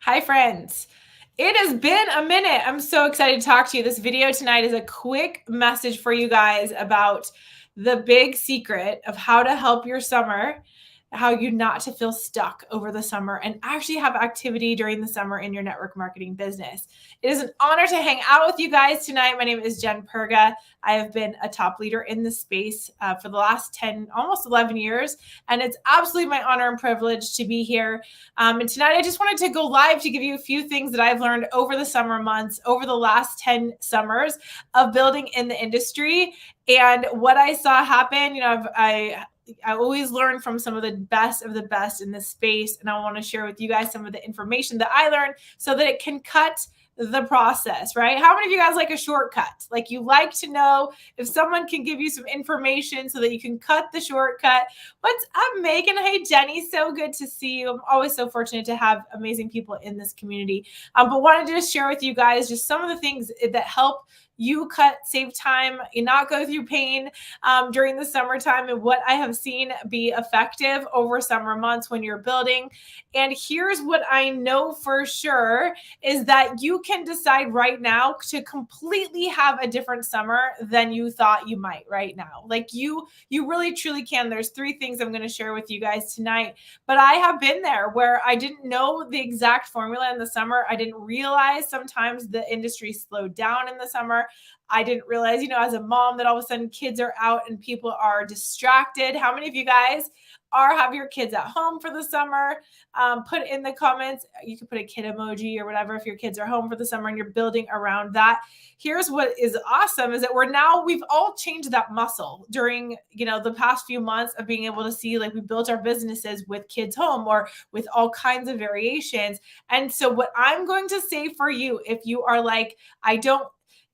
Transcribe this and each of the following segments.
Hi, friends. It has been a minute. I'm so excited to talk to you. This video tonight is a quick message for you guys about the big secret of how to help your summer, how you not to feel stuck over the summer and actually have activity during the summer in your network marketing business. It is an honor to hang out with you guys tonight. My name is Jen Perga. I have been a top leader in this space for the last 10, almost 11 years. And it's absolutely my honor and privilege to be here. And tonight I just wanted to go live to give you a few things that I've learned over the summer months, over the last 10 summers of building in the industry and what I saw happen. I always learn from some of the best in this space. And I want to share with you guys some of the information that I learned so that it can cut the process, right? How many of you guys like a shortcut? Like you like to know if someone can give you some information so that you can cut the shortcut. What's up, Megan? Hey, Jenny. So good to see you. I'm always so fortunate to have amazing people in this community. But wanted to just share with you guys just some of the things that help you save time and not go through pain during the summertime, and what I have seen be effective over summer months when you're building. And here's what I know for sure is that you can decide right now to completely have a different summer than you thought you might right now. Like you really truly can. There's 3 things I'm going to share with you guys tonight, but I have been there where I didn't know the exact formula in the summer. I didn't realize sometimes the industry slowed down in the summer. I didn't realize, as a mom, that all of a sudden kids are out and people are distracted. How many of you guys have your kids at home for the summer? Put in the comments. You can put a kid emoji or whatever if your kids are home for the summer and you're building around that. Here's what is awesome is that we've all changed that muscle during, the past few months of being able to see, like, we built our businesses with kids home or with all kinds of variations. And so what I'm going to say for you, if you are like,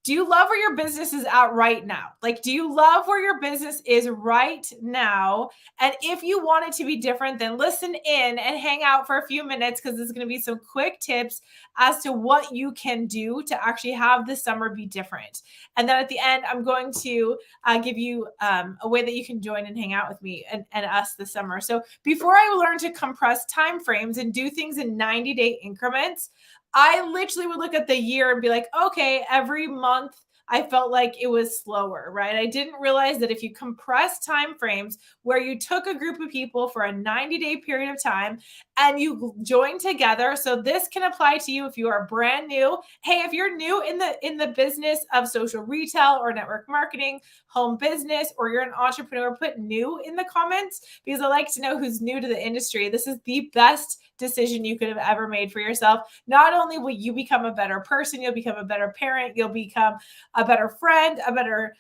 do you love where your business is at right now? Like, do you love where your business is right now? And if you want it to be different, then listen in and hang out for a few minutes, because there's going to be some quick tips as to what you can do to actually have this summer be different. And then at the end, I'm going to give you a way that you can join and hang out with me and us this summer. So before I learn to compress timeframes and do things in 90-day increments, I literally would look at the year and be like, okay, every month I felt like it was slower, right? I didn't realize that if you compress time frames where you took a group of people for a 90-day period of time and you join together. So this can apply to you if you are brand new. Hey, if you're new in the business of social retail or network marketing, home business, or you're an entrepreneur, put new in the comments, because I like to know who's new to the industry. This is the best decision you could have ever made for yourself. Not only will you become a better person, you'll become a better parent, you'll become a better friend, a better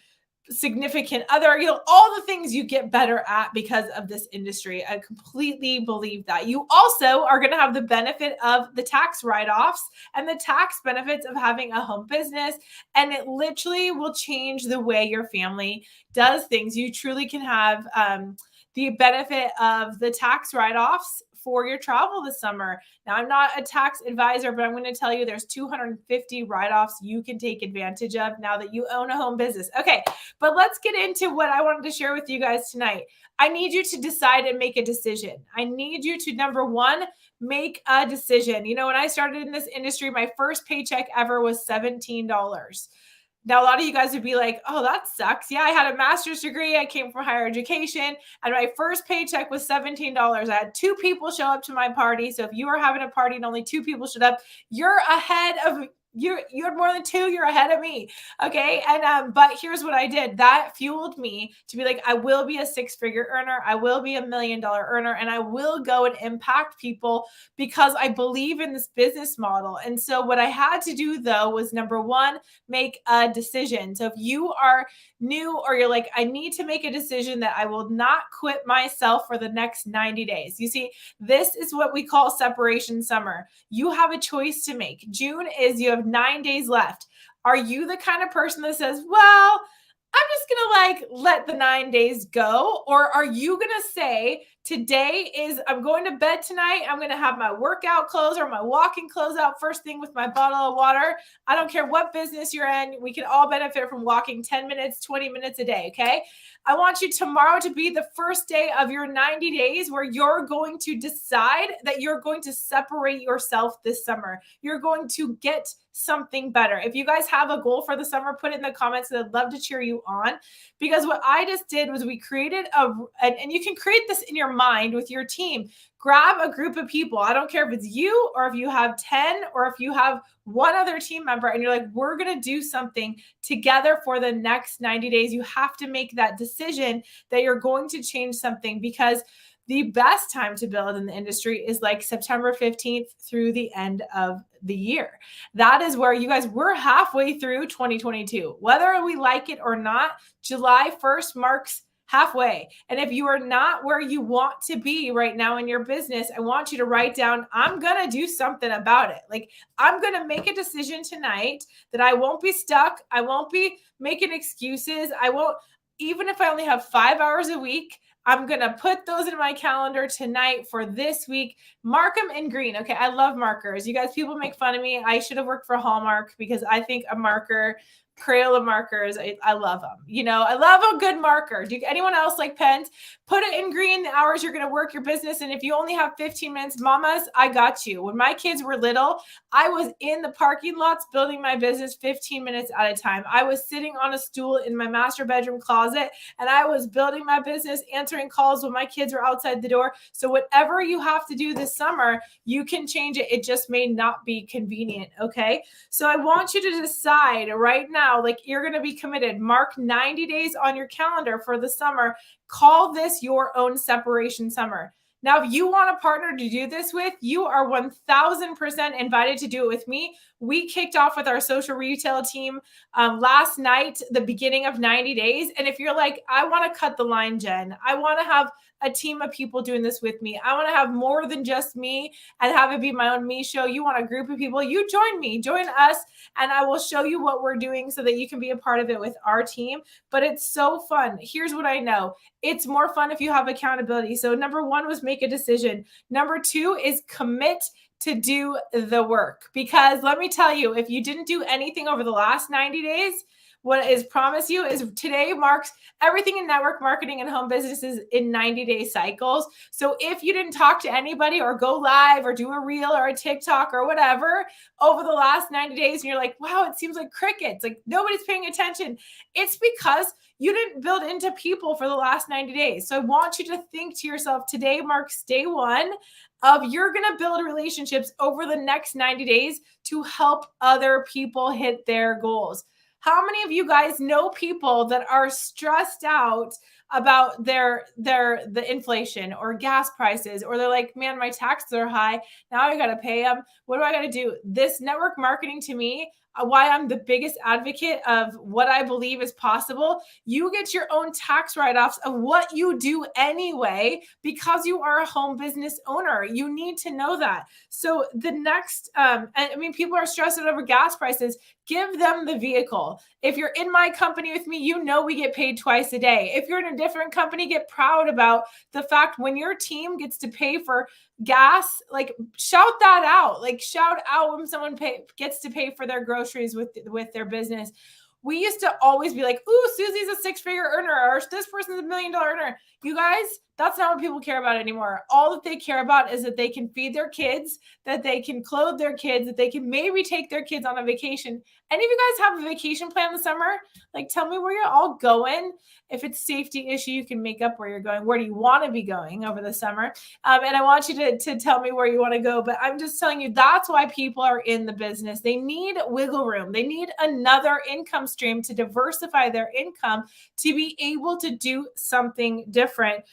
significant other, all the things you get better at because of this industry. I completely believe that. You also are going to have the benefit of the tax write-offs and the tax benefits of having a home business. And it literally will change the way your family does things. You truly can have the benefit of the tax write-offs for your travel this summer. Now, I'm not a tax advisor, but I'm going to tell you there's 250 write-offs you can take advantage of now that you own a home business. Okay, but let's get into what I wanted to share with you guys tonight. I need you to decide and make a decision. I need you to, number one, make a decision. When I started in this industry, my first paycheck ever was $17. Now, a lot of you guys would be like, oh, that sucks. Yeah, I had a master's degree. I came from higher education, and my first paycheck was $17. I had 2 people show up to my party. So if you were having a party and only 2 people showed up, you're ahead of you had more than 2, you're ahead of me. Okay. And, but here's what I did. That fueled me to be like, I will be a 6-figure earner. I will be $1 million earner, and I will go and impact people because I believe in this business model. And so what I had to do though, was number one, make a decision. So if you are new or you're like, I need to make a decision that I will not quit myself for the next 90 days. You see, this is what we call separation summer. You have a choice to make. June is, you have 9 days left. Are you the kind of person that says, well, I'm just going to let the 9 days go? Or are you going to say Today is, I'm going to bed tonight. I'm going to have my workout clothes or my walking clothes out first thing with my bottle of water. I don't care what business you're in. We can all benefit from walking 10 minutes, 20 minutes a day. Okay. I want you tomorrow to be the first day of your 90 days where you're going to decide that you're going to separate yourself this summer. You're going to get something better. If you guys have a goal for the summer, put it in the comments, and I'd love to cheer you on. Because what I just did was we created and you can create this in your mind with your team. Grab a group of people. I don't care if it's you or if you have 10 or if you have one other team member and you're like, we're going to do something together for the next 90 days. You have to make that decision that you're going to change something, because the best time to build in the industry is like September 15th through the end of the year. That is where you guys, we're halfway through 2022. Whether we like it or not, July 1st marks halfway. And if you are not where you want to be right now in your business, I want you to write down, I'm going to do something about it. Like, I'm going to make a decision tonight that I won't be stuck. I won't be making excuses. I won't, even if I only have 5 hours a week, I'm going to put those in my calendar tonight for this week. Mark them in green. Okay. I love markers. You guys, people make fun of me. I should have worked for Hallmark because I think a marker, Crayola markers, I love them. You know, I love a good marker. Do anyone else like pens? Put it in green, the hours you're going to work your business. And if you only have 15 minutes, mamas, I got you. When my kids were little, I was in the parking lots building my business 15 minutes at a time. I was sitting on a stool in my master bedroom closet and I was building my business, answering calls when my kids were outside the door. So whatever you have to do this summer, you can change it. It just may not be convenient. Okay. So I want you to decide right now, like, you're going to be committed. Mark 90 days on your calendar for the summer. Call this your own separation summer. Now, if you want a partner to do this with, you are 1000% invited to do it with me. We kicked off with our social retail team last night, the beginning of 90 days. And if you're like, I want to cut the line, Jen, I want to have a team of people doing this with me, I want to have more than just me and have it be my own me show, you want a group of people, you join me, join us, and I will show you what we're doing so that you can be a part of it with our team. But it's so fun. Here's what I know. It's more fun if you have accountability. So number one was make a decision. Number two is commit to do the work. Because let me tell you, if you didn't do anything over the last 90 days, what is promise you is today marks everything in network marketing and home businesses in 90-day cycles. So if you didn't talk to anybody or go live or do a reel or a TikTok or whatever over the last 90 days, and you're like, wow, it seems like crickets, like nobody's paying attention. It's because you didn't build into people for the last 90 days. So I want you to think to yourself, today marks day one of you're going to build relationships over the next 90 days to help other people hit their goals. How many of you guys know people that are stressed out about the inflation or gas prices, or they're like, man, my taxes are high. Now I got to pay them. What do I got to do? This network marketing, to me, why I'm the biggest advocate of what I believe is possible. You get your own tax write-offs of what you do anyway, because you are a home business owner. You need to know that. So the next, I mean, people are stressed out over gas prices. Give them the vehicle. If you're in my company with me, you know we get paid twice a day. If you're in a different company, get proud about the fact when your team gets to pay for gas, like shout that out. Like shout out when someone gets to pay for their groceries with their business. We used to always be like, ooh, Susie's a 6-figure earner, or this person's $1 million earner. You guys, that's not what people care about anymore. All that they care about is that they can feed their kids, that they can clothe their kids, that they can maybe take their kids on a vacation. Any of you guys have a vacation plan this summer? Like, tell me where you're all going. If it's safety issue, you can make up where you're going. Where do you want to be going over the summer? And I want you to tell me where you want to go. But I'm just telling you, that's why people are in the business. They need wiggle room. They need another income stream to diversify their income to be able to do something different.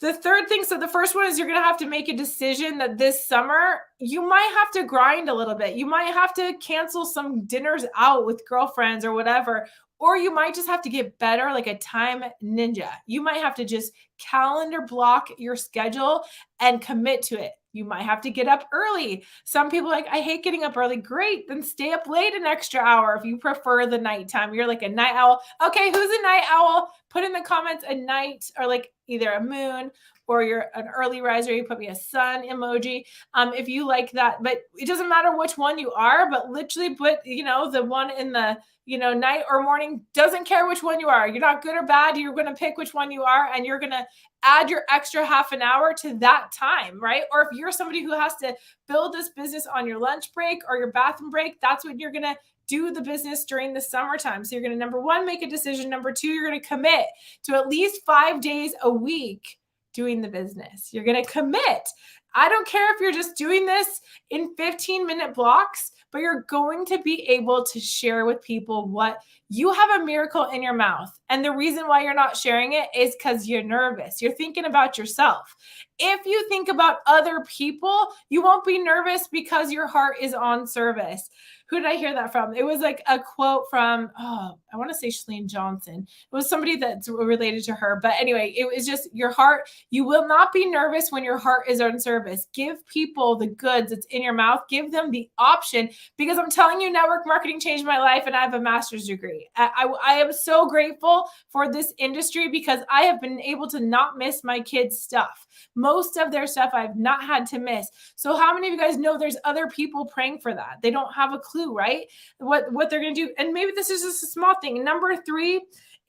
The third thing, so the first one is you're going to have to make a decision that this summer you might have to grind a little bit. You might have to cancel some dinners out with girlfriends or whatever, or you might just have to get better like a time ninja. You might have to just calendar block your schedule and commit to it. You might have to get up early. Some people are like, I hate getting up early. Great. Then stay up late an extra hour if you prefer the nighttime. You're like a night owl. Okay, who's a night owl? Put in the comments a night, or like either a moon or you're an early riser, you put me a sun emoji. If you like that, but it doesn't matter which one you are, but literally put, the one in the, night or morning, doesn't care which one you are. You're not good or bad. You're going to pick which one you are, and you're going to add your extra half an hour to that time, right? Or if you're somebody who has to build this business on your lunch break or your bathroom break, that's when you're going to do the business during the summertime. So you're going to, number one, make a decision. Number two, you're going to commit to at least 5 days a week doing the business. You're going to commit. I don't care if you're just doing this in 15-minute blocks, but you're going to be able to share with people what you have a miracle in your mouth. And the reason why you're not sharing it is because you're nervous. You're thinking about yourself. If you think about other people, you won't be nervous because your heart is on service. Who did I hear that from? It was like a quote from, I want to say Shalene Johnson. It was somebody that's related to her. But anyway, it was just your heart. You will not be nervous when your heart is on service. Give people the goods that's in your mouth. Give them the option, because I'm telling you, network marketing changed my life, and I have a master's degree. I am so grateful for this industry because I have been able to not miss my kids' stuff. Most of their stuff I've not had to miss. So how many of you guys know there's other people praying for that? They don't have a clue, right? What they're going to do. And maybe this is just a small thing. Number 3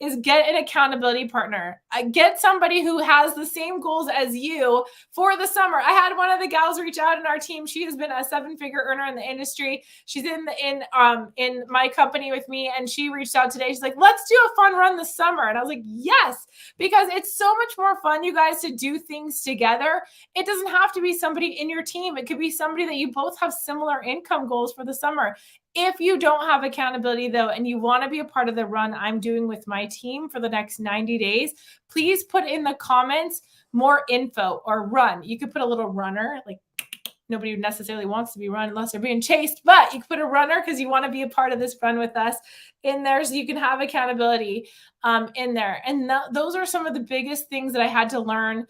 is get an accountability partner. Get somebody who has the same goals as you for the summer. I had one of the gals reach out in our team. She has been a 7-figure earner in the industry. She's in my company with me, and she reached out today. She's like, let's do a fun run this summer. And I was like, yes, because it's so much more fun, you guys, to do things together. It doesn't have to be somebody in your team. It could be somebody that you both have similar income goals for the summer. If you don't have accountability, though, and you want to be a part of the run I'm doing with my team for the next 90 days, please put in the comments more info or run. You could put a little runner, like nobody necessarily wants to be run unless they're being chased, but you could put a runner because you want to be a part of this run with us in there, so you can have accountability in there. And those are some of the biggest things that I had to learn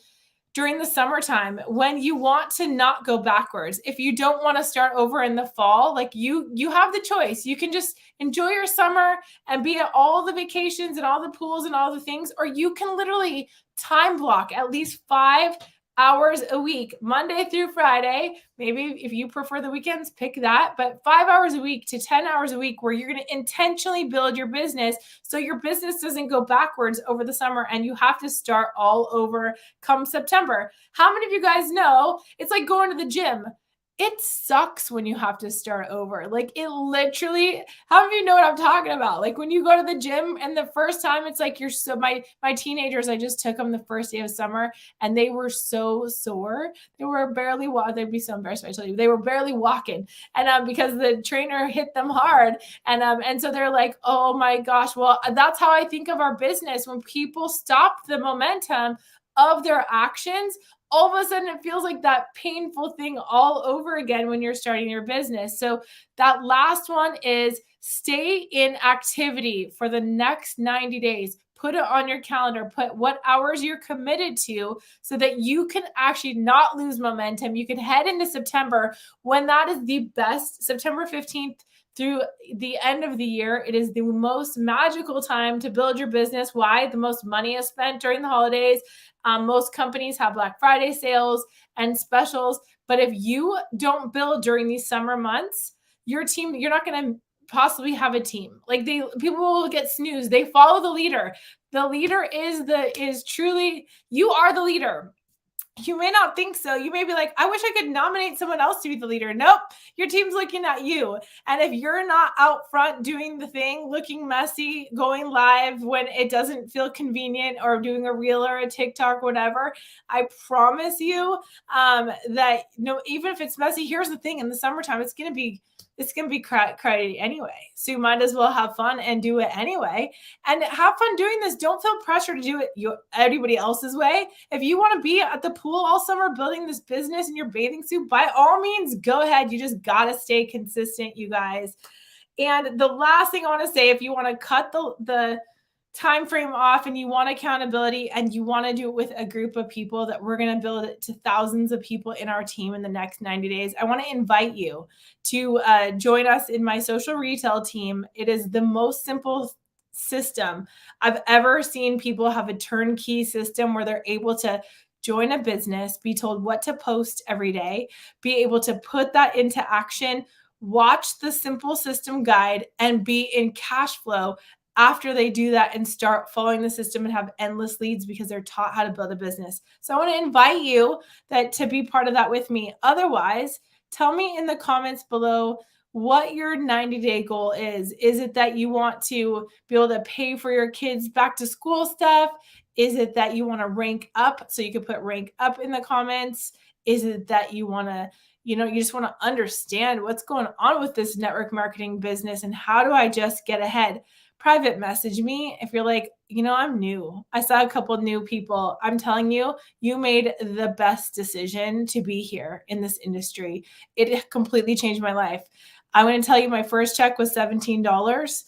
during the summertime, when you want to not go backwards. If you don't want to start over in the fall, like you have the choice. You can just enjoy your summer and be at all the vacations and all the pools and all the things, or you can literally time block at least 5 hours a week, Monday through Friday. Maybe if you prefer the weekends, pick that, but 5 hours a week to 10 hours a week where you're going to intentionally build your business so your business doesn't go backwards over the summer and you have to start all over come September. How many of you guys know it's like going to the gym? It sucks when you have to start over. Like, it literally, how many of you know what I'm talking about? Like, when you go to the gym and the first time, it's like my teenagers, I just took them the first day of summer and they were so sore. They were barely walking. They'd be so embarrassed if I told you. They were barely walking. And because the trainer hit them hard. And so they're like, oh my gosh. Well, that's how I think of our business. When people stop the momentum of their actions, all of a sudden it feels like that painful thing all over again when you're starting your business. So that last one is stay in activity for the next 90 days. Put it on your calendar. Put what hours you're committed to so that you can actually not lose momentum. You can head into September when that is the best, September 15th through the end of the year. It is the most magical time to build your business. Why? The most money is spent during the holidays. Most companies have Black Friday sales and specials. But if you don't build during these summer months, your team, you're not going to possibly have a team. Like, people will get snoozed. They follow the leader. The leader is truly, you are the leader. You may not think so. You may be like, I wish I could nominate someone else to be the leader. Nope. Your team's looking at you. And if you're not out front doing the thing, looking messy, going live when it doesn't feel convenient, or doing a reel or a TikTok, whatever, I promise you that even if it's messy, here's the thing: in the summertime, it's going to be crowded anyway. So you might as well have fun and do it anyway. And have fun doing this. Don't feel pressure to do it everybody else's way. If you want to be at the pool all summer building this business in your bathing suit, by all means, go ahead. You just got to stay consistent, you guys. And the last thing I want to say, if you want to cut the time frame off and you want accountability and you want to do it with a group of people, that we're going to build it to thousands of people in our team in the next 90 days, I want to invite you to join us in my social retail team. It is the most simple system I've ever seen. People have a turnkey system where they're able to join a business, be told what to post every day, be able to put that into action, watch the simple system guide, and be in cash flow after they do that and start following the system and have endless leads because they're taught how to build a business. So I want to invite you to be part of that with me. Otherwise, tell me in the comments below what your 90-day goal is. Is it that you want to be able to pay for your kids' back to school stuff? Is it that you want to rank up? So you can put rank up in the comments. Is it that you want to, you just want to understand what's going on with this network marketing business and how do I just get ahead? Private message me if you're like, I'm new. I saw a couple new people. I'm telling you, you made the best decision to be here in this industry. It completely changed my life. I'm going to tell you, my first check was $17.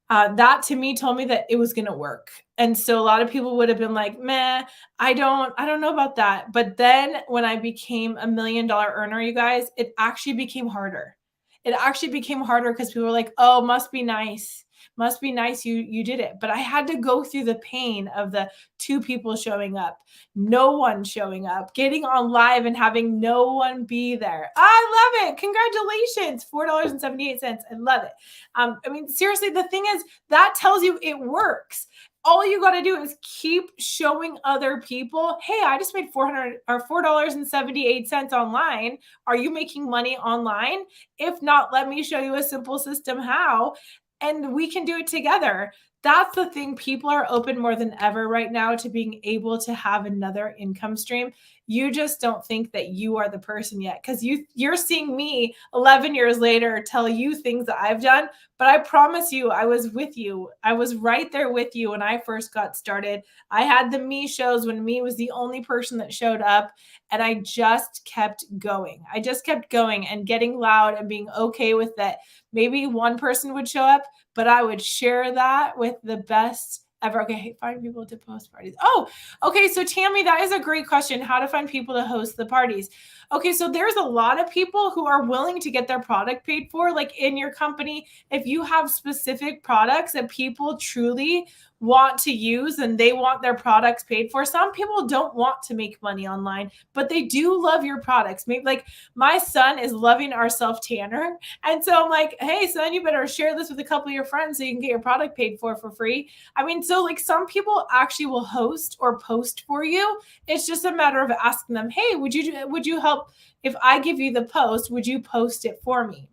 That to me told me that it was going to work. And so a lot of people would have been like, meh, I don't know about that. But then when I became $1 million earner, you guys, it actually became harder. It actually became harder because people were like, oh, must be nice. Must be nice you did it. But I had to go through the pain of the 2 people showing up, no one showing up, getting on live and having no one be there. I love it. Congratulations. $4.78. I love it. I mean, seriously, the thing is that tells you it works. All you got to do is keep showing other people, hey, I just made $4.78 online. Are you making money online? If not, let me show you a simple system how. And we can do it together. That's the thing. People are open more than ever right now to being able to have another income stream. You just don't think that you are the person yet because you're seeing me 11 years later tell you things that I've done. But I promise you, I was with you. I was right there with you when I first got started. I had the me shows when me was the only person that showed up. And I just kept going. I just kept going and getting loud and being okay with that. Maybe one person would show up, but I would share that with the best ever. Okay, find people to post parties. Oh, okay. So Tammy, that is a great question. How to find people to host the parties. Okay, so there's a lot of people who are willing to get their product paid for. Like in your company, if you have specific products that people truly want to use and they want their products paid for. Some people don't want to make money online, but they do love your products. Maybe like my son is loving our self tanner. And so I'm like, hey, son, you better share this with a couple of your friends so you can get your product paid for free. I mean, so like some people actually will host or post for you. It's just a matter of asking them, hey, would you help if I give you the post, would you post it for me?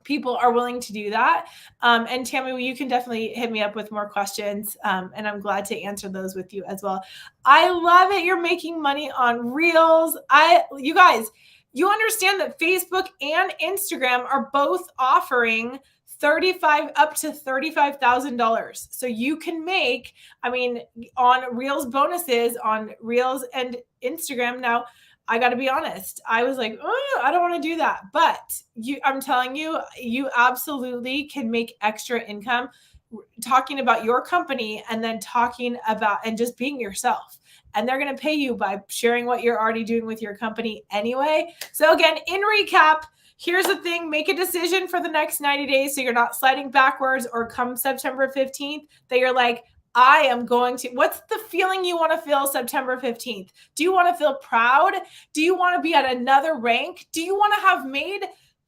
People are willing to do that. And Tammy, you can definitely hit me up with more questions. And I'm glad to answer those with you as well. I love it. You're making money on Reels. You guys, you understand that Facebook and Instagram are both offering up to $35,000. So you can make, on Reels bonuses on Reels and Instagram. Now, I got to be honest. I was like, oh, I don't want to do that. But I'm telling you, you absolutely can make extra income talking about your company and then talking about and just being yourself. And they're going to pay you by sharing what you're already doing with your company anyway. So again, in recap, here's the thing, make a decision for the next 90 days so you're not sliding backwards or come September 15th that you're like, I am going to, what's the feeling you want to feel September 15th? Do you want to feel proud? Do you want to be at another rank? Do you want to have made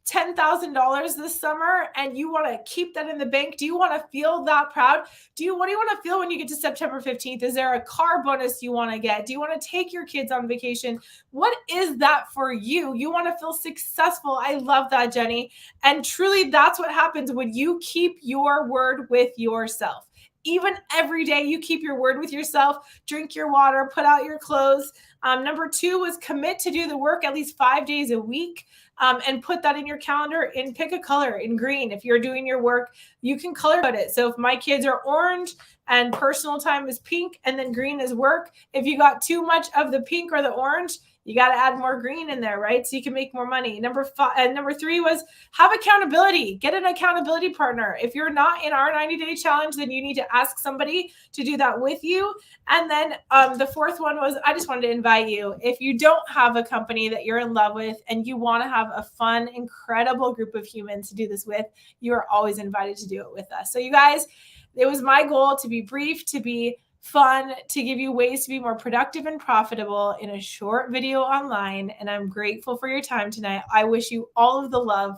$10,000 this summer and you want to keep that in the bank? Do you want to feel that proud? What do you want to feel when you get to September 15th? Is there a car bonus you want to get? Do you want to take your kids on vacation? What is that for you? You want to feel successful. I love that, Jenny. And truly, that's what happens when you keep your word with yourself. Even every day you keep your word with yourself, drink your water, put out your clothes. Number 2 was commit to do the work at least 5 days a week. And put that in your calendar and pick a color in green. If you're doing your work, you can color code it. So if my kids are orange and personal time is pink and then green is work, if you got too much of the pink or the orange, you got to add more green in there, right? So you can make more money. Number 3 was have accountability. Get an accountability partner. If you're not in our 90-day challenge, then you need to ask somebody to do that with you. And then the 4th one was, I just wanted to invite you. If you don't have a company that you're in love with and you want to have a fun, incredible group of humans to do this with, you are always invited to do it with us. So you guys, it was my goal to be brief, to be fun to give you ways to be more productive and profitable in a short video online. And I'm grateful for your time tonight. I wish you all of the love,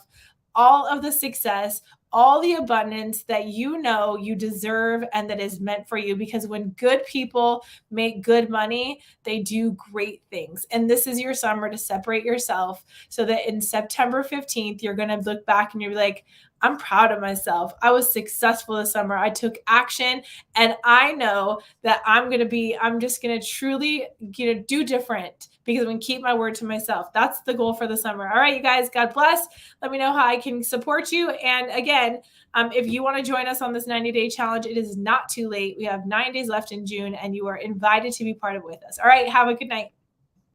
all of the success, all the abundance that you know you deserve and that is meant for you. Because when good people make good money, they do great things. And this is your summer to separate yourself so that in September 15th, you're going to look back and you're like, I'm proud of myself. I was successful this summer. I took action, and I know that I'm just going to truly, do different because I'm going to keep my word to myself. That's the goal for the summer. All right, you guys, God bless. Let me know how I can support you. And again, if you want to join us on this 90-day challenge, it is not too late. We have 9 days left in June, and you are invited to be part of it with us. All right, have a good night.